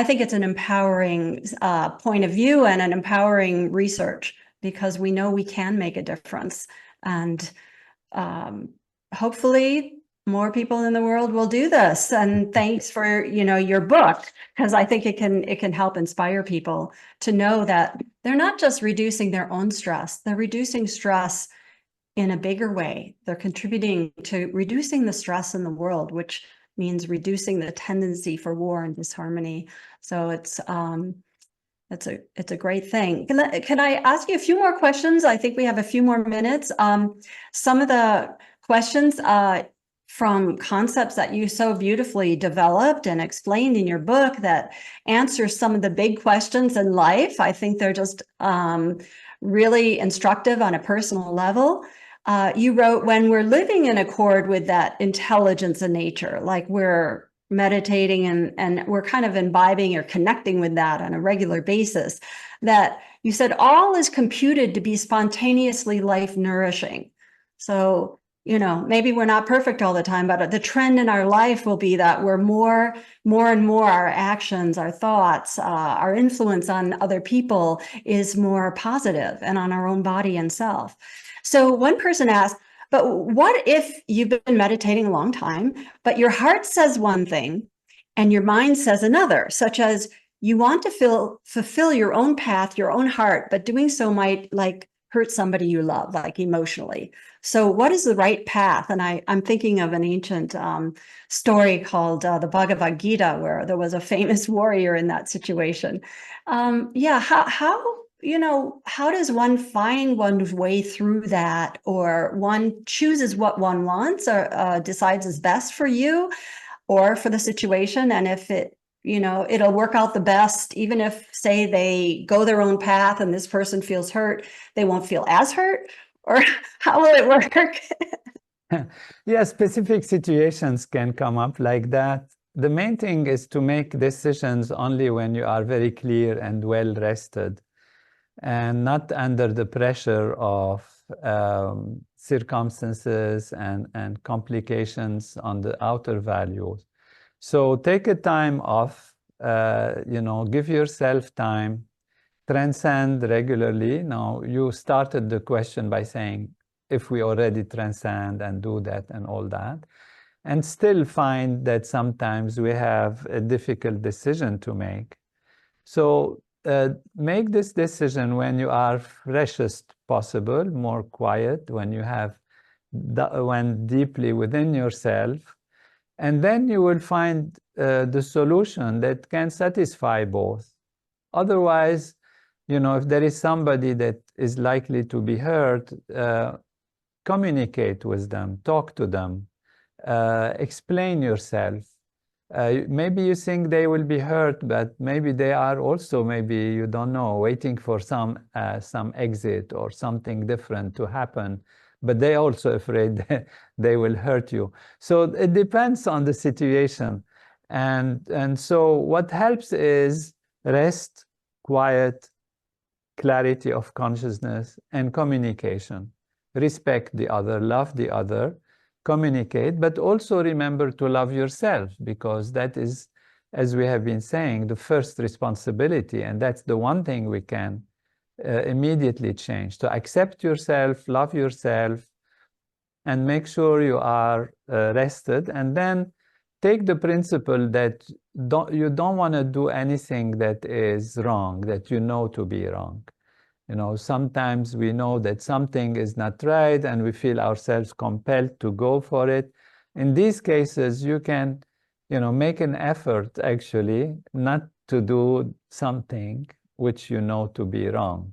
think it's an empowering point of view and an empowering research, because we know we can make a difference, and hopefully more people in the world will do this. And thanks for your book, because I think it can help inspire people to know that they're not just reducing their own stress, they're reducing stress in a bigger way. They're contributing to reducing the stress in the world, which means reducing the tendency for war and disharmony. So it's a great thing. Can I ask you a few more questions? I think we have a few more minutes. Some of the questions from concepts that you so beautifully developed and explained in your book that answer some of the big questions in life. I think they're just really instructive on a personal level. You wrote, when we're living in accord with that intelligence in nature, like we're meditating and we're kind of imbibing or connecting with that on a regular basis, that you said all is computed to be spontaneously life nourishing. So, maybe we're not perfect all the time, but the trend in our life will be that we're more and more, our actions, our thoughts, our influence on other people is more positive, and on our own body and self. So one person asked, but what if you've been meditating a long time, but your heart says one thing and your mind says another, such as you want to fulfill your own path, your own heart, but doing so might hurt somebody you love, emotionally. So what is the right path? And I'm thinking of an ancient story called the Bhagavad Gita, where there was a famous warrior in that situation. How does one find one's way through that, or one chooses what one wants or decides is best for you or for the situation? And if it'll work out the best, even if, say, they go their own path and this person feels hurt, they won't feel as hurt? Or how will it work? Yeah, specific situations can come up like that. the main thing is to make decisions only when you are very clear and well rested, and not under the pressure of circumstances and complications on the outer values. So take a time off, give yourself time, transcend regularly. Now, you started the question by saying, if we already transcend and do that and all that, and still find that sometimes we have a difficult decision to make. So make this decision when you are freshest possible, more quiet, when you have went deeply within yourself, and then you will find the solution that can satisfy both. Otherwise, if there is somebody that is likely to be hurt, communicate with them, talk to them, explain yourself. Maybe you think they will be hurt, but maybe they are also, maybe you don't know, waiting for some exit or something different to happen, but they also afraid they will hurt you. So it depends on the situation. And so what helps is rest, quiet, clarity of consciousness, and communication. Respect the other, love the other, communicate, but also remember to love yourself, because that is, as we have been saying, the first responsibility, and that's the one thing we can immediately change. To accept yourself, love yourself, and make sure you are rested, and then take the principle that you don't want to do anything that is wrong, that you know to be wrong. Sometimes we know that something is not right and we feel ourselves compelled to go for it. In these cases, you can, make an effort actually not to do something which you know to be wrong.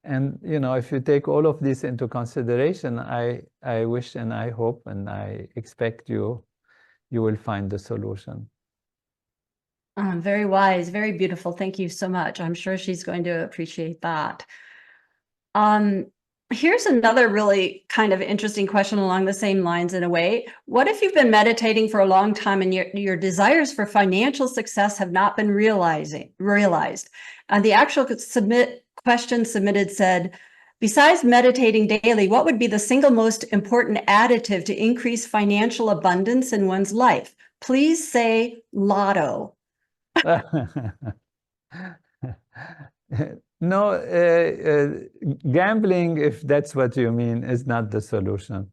And, if you take all of this into consideration, I wish and I hope and I expect you will find the solution. Very wise, very beautiful. Thank you so much. I'm sure she's going to appreciate that. Here's another really kind of interesting question along the same lines in a way. What if you've been meditating for a long time and your desires for financial success have not been realized? And the actual question submitted said, besides meditating daily, what would be the single most important additive to increase financial abundance in one's life? Please say lotto. No, gambling, if that's what you mean, is not the solution.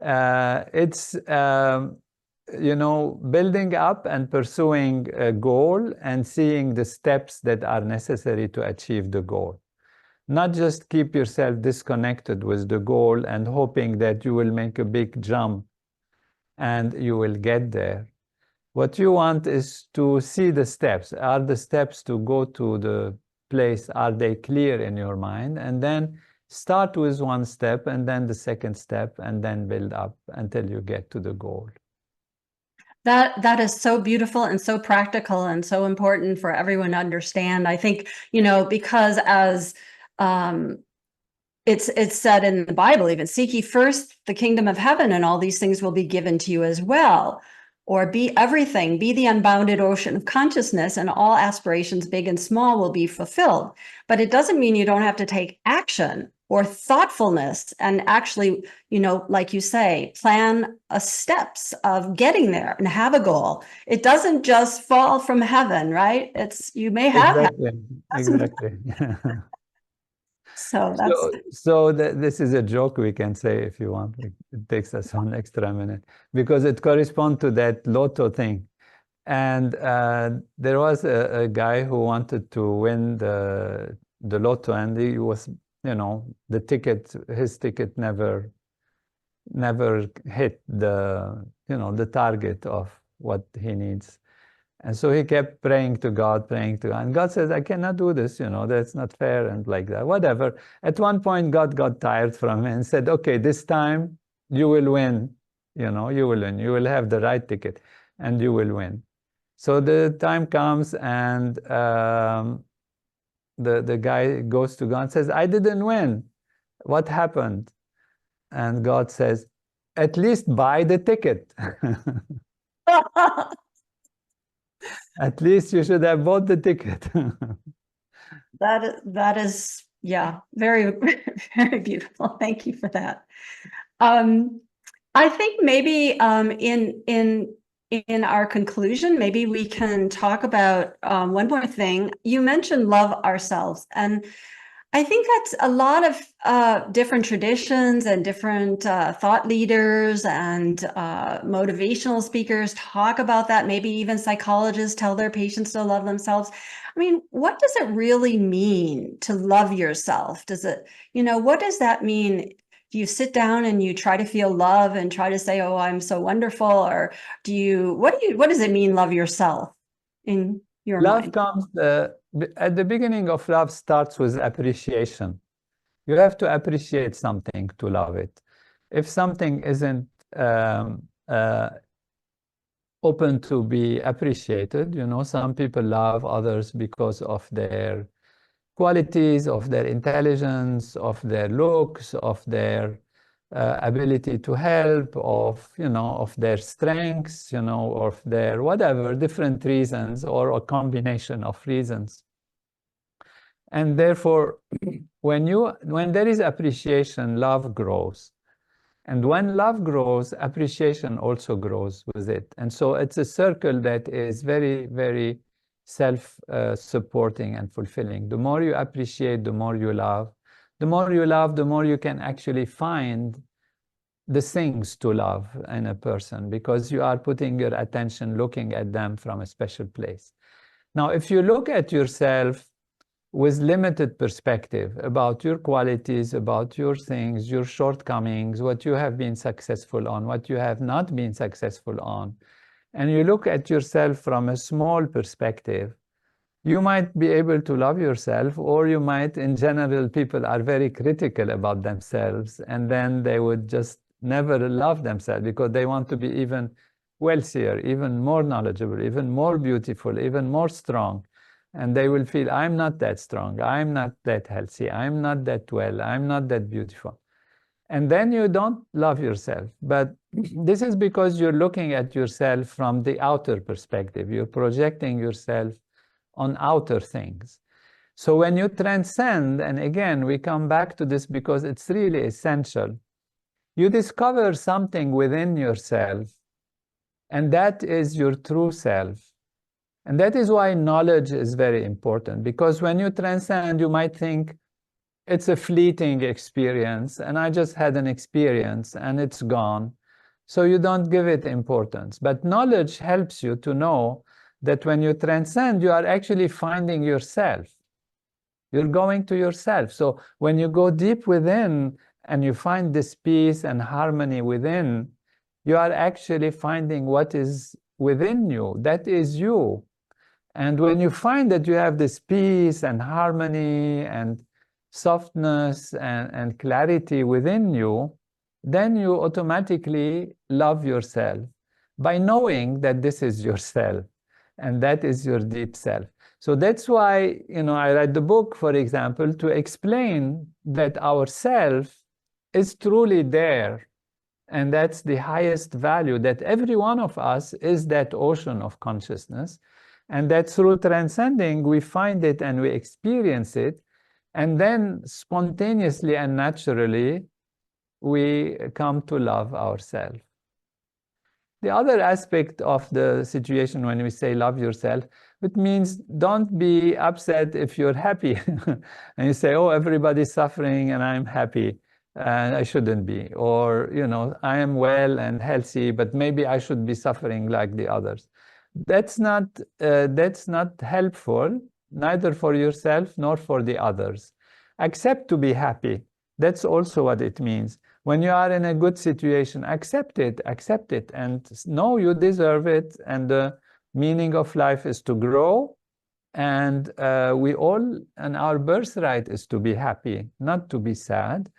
It's, building up and pursuing a goal and seeing the steps that are necessary to achieve the goal. Not just keep yourself disconnected with the goal and hoping that you will make a big jump and you will get there. What you want is to see the steps. Are the steps to go to the place, are they clear in your mind? And then start with one step, and then the second step, and then build up until you get to the goal. That is so beautiful and so practical and so important for everyone to understand. I think, because as it's said in the Bible, even, seek ye first the kingdom of heaven and all these things will be given to you as well. Or be everything, be the unbounded ocean of consciousness, and all aspirations, big and small, will be fulfilled. But it doesn't mean you don't have to take action or thoughtfulness and actually, like you say, plan steps of getting there and have a goal. It doesn't just fall from heaven, right? You may have exactly. So this is a joke we can say if you want. It takes us one extra minute because it corresponds to that lotto thing. And there was a guy who wanted to win the lotto, and he was, the ticket, his ticket never hit the target of what he needs. And so he kept praying to God, and God says, I cannot do this, that's not fair, and like that, whatever. At one point, God got tired from him and said, okay, this time you will win, you will win. You will have the right ticket, and you will win. So the time comes, and the guy goes to God and says, I didn't win. What happened? And God says, at least buy the ticket. At least you should have bought the ticket. That is, yeah, very, very beautiful. Thank you for that. I think maybe in our conclusion, maybe we can talk about one more thing. You mentioned love ourselves, and I think that's a lot of different traditions and different thought leaders and motivational speakers talk about that. Maybe even psychologists tell their patients to love themselves. I mean, what does it really mean to love yourself? Does it, what does that mean? Do you sit down and you try to feel love and try to say, "Oh, I'm so wonderful," or what does it mean, love yourself, in your Love mind? comes at the beginning of love starts with appreciation. You have to appreciate something to love it. If something isn't open to be appreciated, some people love others because of their qualities, of their intelligence, of their looks, of their ability to help, of their strengths, of their whatever, different reasons or a combination of reasons. And therefore, when there is appreciation, love grows. And when love grows, appreciation also grows with it. And so it's a circle that is very, very self-supporting and fulfilling. The more you appreciate, the more you love. The more you love, the more you can actually find the things to love in a person, because you are putting your attention, looking at them from a special place. Now, if you look at yourself with limited perspective about your qualities, about your things, your shortcomings, what you have been successful on, what you have not been successful on, and you look at yourself from a small perspective, you might be able to love yourself, or you might, in general, people are very critical about themselves, and then they would just never love themselves because they want to be even wealthier, even more knowledgeable, even more beautiful, even more strong. And they will feel, I'm not that strong, I'm not that healthy, I'm not that well, I'm not that beautiful. And then you don't love yourself. But this is because you're looking at yourself from the outer perspective. You're projecting yourself on outer things. So when you transcend, and again, we come back to this because it's really essential, you discover something within yourself, and that is your true self. And that is why knowledge is very important, because when you transcend, you might think it's a fleeting experience, and I just had an experience and it's gone. So you don't give it importance. But knowledge helps you to know that when you transcend, you are actually finding yourself. You're going to yourself. So when you go deep within and you find this peace and harmony within, you are actually finding what is within you. That is you. And when you find that you have this peace and harmony and softness and clarity within you, then you automatically love yourself by knowing that this is yourself and that is your deep self. So that's why, I write the book, for example, to explain that our self is truly there. And that's the highest value, that every one of us is that ocean of consciousness. And that through transcending, we find it and we experience it. And then spontaneously and naturally, we come to love ourselves. The other aspect of the situation when we say love yourself, it means don't be upset if you're happy. And you say, oh, everybody's suffering and I'm happy. And I shouldn't be. Or, I am well and healthy, but maybe I should be suffering like the others. That's not helpful, neither for yourself nor for the others. Accept to be happy. That's also what it means. When you are in a good situation, accept it, and know you deserve it. And the meaning of life is to grow. And and our birthright is to be happy, not to be sad.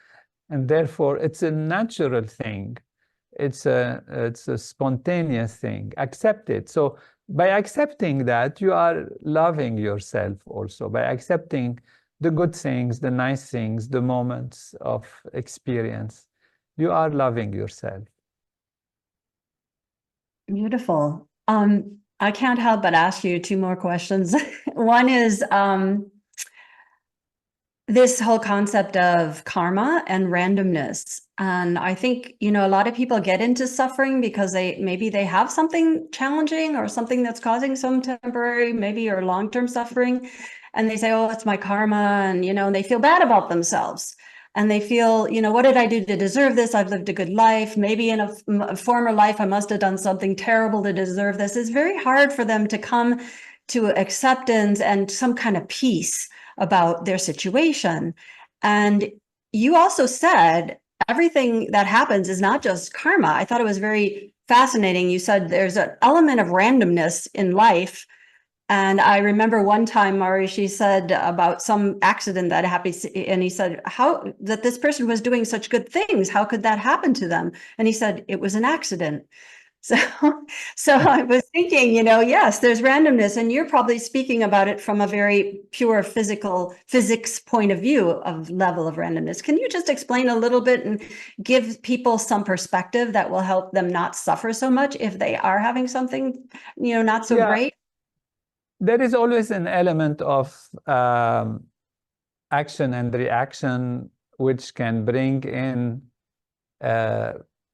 And therefore, it's a natural thing. It's a spontaneous thing. Accept it. So by accepting that, you are loving yourself also. By accepting the good things, the nice things, the moments of experience, you are loving yourself. Beautiful. I can't help but ask you two more questions. One is this whole concept of karma and randomness. And I think, a lot of people get into suffering because maybe they have something challenging or something that's causing some temporary, maybe or long-term suffering. And they say, oh, it's my karma. And, they feel bad about themselves. And they feel, what did I do to deserve this? I've lived a good life. Maybe in a former life, I must have done something terrible to deserve this. It's very hard for them to come to acceptance and some kind of peace about their situation. And you also said everything that happens is not just karma. I thought it was very fascinating. You said there's an element of randomness in life. And I remember one time Maharishi said about some accident that happened, and he said, how that this person was doing such good things, how could that happen to them? And he said, it was an accident. So, I was thinking, yes, there's randomness, and you're probably speaking about it from a very pure physics point of view of level of randomness. Can you just explain a little bit and give people some perspective that will help them not suffer so much if they are having something, not so great? There is always an element of action and reaction, which can bring in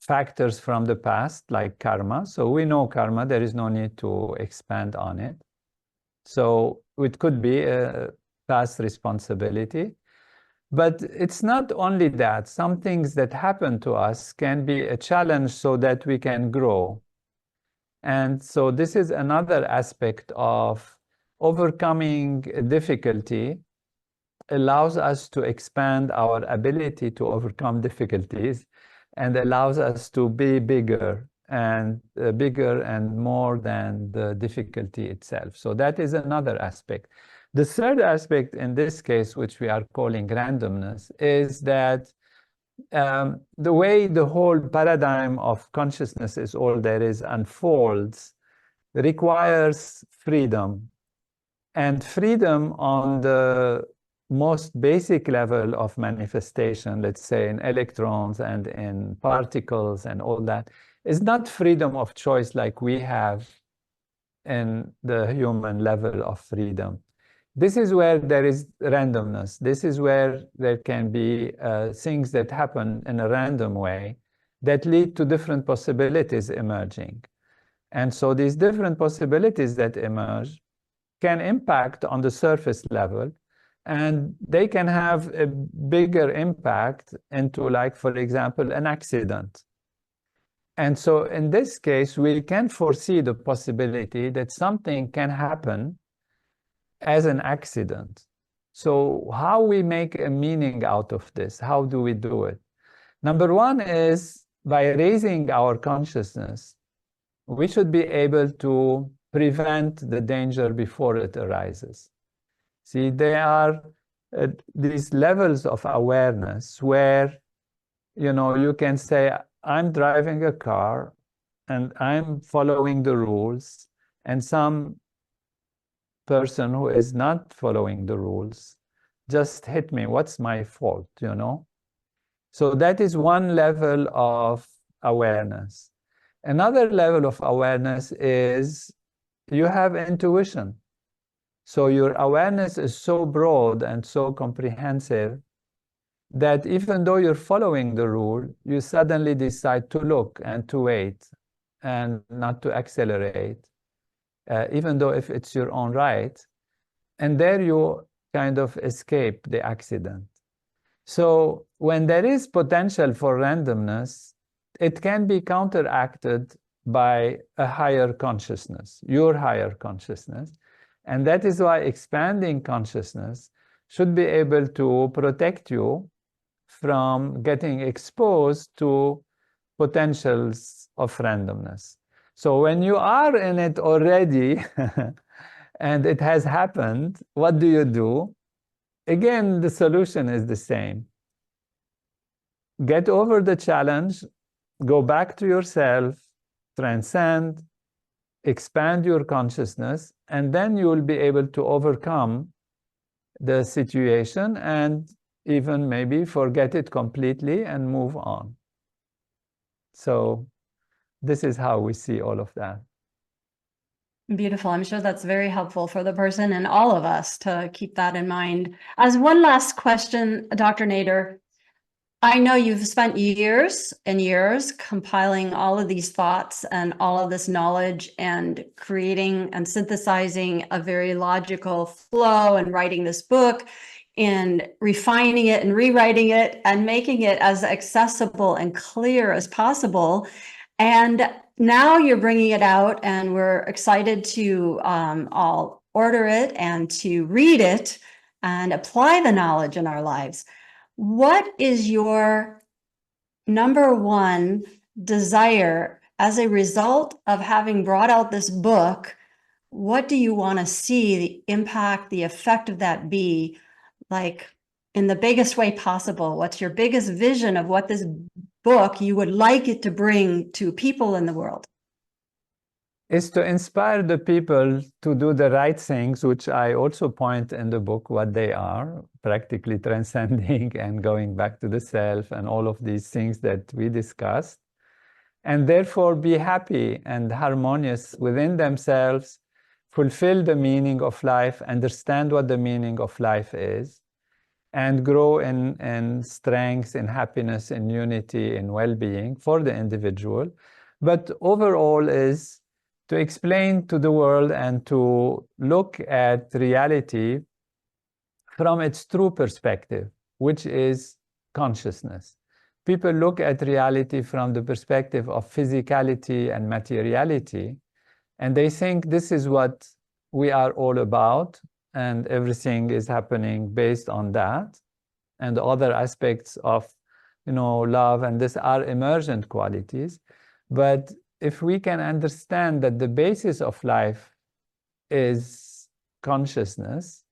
factors from the past, like karma. So we know karma, there is no need to expand on it. So it could be a past responsibility. But it's not only that. Some things that happen to us can be a challenge so that we can grow. And so this is another aspect of overcoming difficulty allows us to expand our ability to overcome difficulties and allows us to be bigger and more than the difficulty itself. So that is another aspect. The third aspect in this case, which we are calling randomness, is that the way the whole paradigm of consciousness is all there is unfolds requires freedom. And freedom on the most basic level of manifestation, let's say in electrons and in particles and all that, is not freedom of choice like we have in the human level of freedom. This is where there is randomness. This is where there can be things that happen in a random way that lead to different possibilities emerging. And so these different possibilities that emerge can impact on the surface level, and they can have a bigger impact into, like, for example, an accident. And so in this case, we can foresee the possibility that something can happen as an accident. So how we make a meaning out of this? How do we do it? Number one is by raising our consciousness. We should be able to prevent the danger before it arises. See, there are these levels of awareness where, you can say, I'm driving a car and I'm following the rules, and some person who is not following the rules just hit me. What's my fault, So that is one level of awareness. Another level of awareness is you have intuition. So your awareness is so broad and so comprehensive that even though you're following the rule, you suddenly decide to look and to wait and not to accelerate, even though if it's your own right. And there you kind of escape the accident. So when there is potential for randomness, it can be counteracted by a higher consciousness, your higher consciousness. And that is why expanding consciousness should be able to protect you from getting exposed to potentials of randomness. So when you are in it already and it has happened, what do you do? Again, the solution is the same. Get over the challenge, go back to yourself, transcend, expand your consciousness, and then you will be able to overcome the situation and even maybe forget it completely and move on. So this is how we see all of that. Beautiful. I'm sure that's very helpful for the person and all of us to keep that in mind. As one last question, Dr. Nader, I know you've spent years and years compiling all of these thoughts and all of this knowledge and creating and synthesizing a very logical flow and writing this book and refining it and rewriting it and making it as accessible and clear as possible. And now you're bringing it out, and we're excited to all order it and to read it and apply the knowledge in our lives. What is your number one desire as a result of having brought out this book? What do you want to see the impact, the effect of that be, like in the biggest way possible? What's your biggest vision of what this book you would like it to bring to people in the world? Is to inspire the people to do the right things, which I also point in the book what they are, practically transcending and going back to the self and all of these things that we discussed, and therefore be happy and harmonious within themselves, fulfill the meaning of life, understand what the meaning of life is, and grow in strength, in happiness, in unity, in well-being for the individual. But overall is to explain to the world and to look at reality from its true perspective, which is consciousness. People look at reality from the perspective of physicality and materiality, and they think this is what we are all about, and everything is happening based on that. And other aspects of, love and this are emergent qualities. But if we can understand that the basis of life is consciousness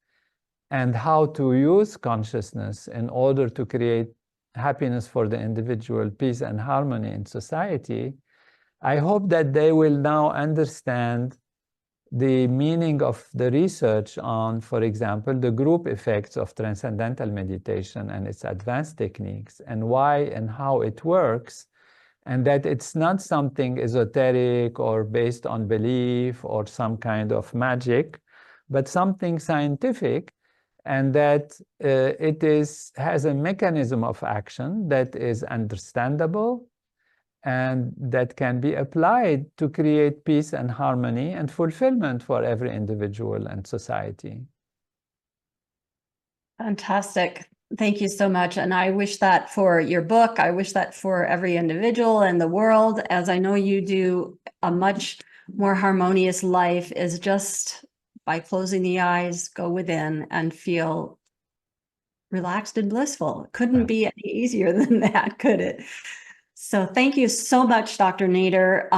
and how to use consciousness in order to create happiness for the individual, peace and harmony in society, I hope that they will now understand the meaning of the research on, for example, the group effects of transcendental meditation and its advanced techniques, and why and how it works, and that it's not something esoteric or based on belief or some kind of magic, but something scientific, and that it has a mechanism of action that is understandable and that can be applied to create peace and harmony and fulfillment for every individual and society. Fantastic. Thank you so much. And I wish that for your book. I wish that for every individual in the world, as I know you do. A much more harmonious life is just by closing the eyes, go within and feel relaxed and blissful. It couldn't be any easier than that, could it? So thank you so much, Dr. Nader.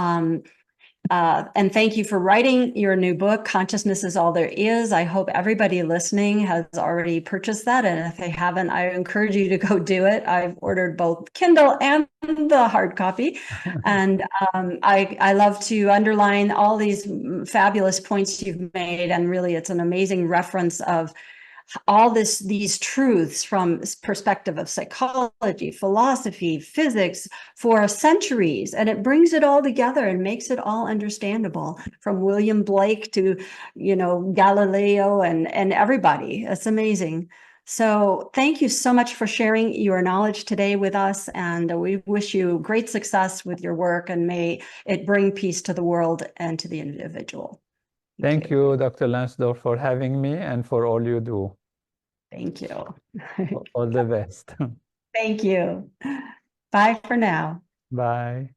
And thank you for writing your new book, Consciousness is All There Is. I hope everybody listening has already purchased that. And if they haven't, I encourage you to go do it. I've ordered both Kindle and the hard copy. And I love to underline all these fabulous points you've made. And really, it's an amazing reference of all these truths from perspective of psychology, philosophy, physics for centuries, and it brings it all together and makes it all understandable, from William Blake to Galileo and everybody. It's amazing. So thank you so much for sharing your knowledge today with us, and we wish you great success with your work, and may it bring peace to the world and to the individual. Thank you, Dr. Lonsdorf, for having me and for all you do. Thank you. All the best. Thank you. Bye for now. Bye.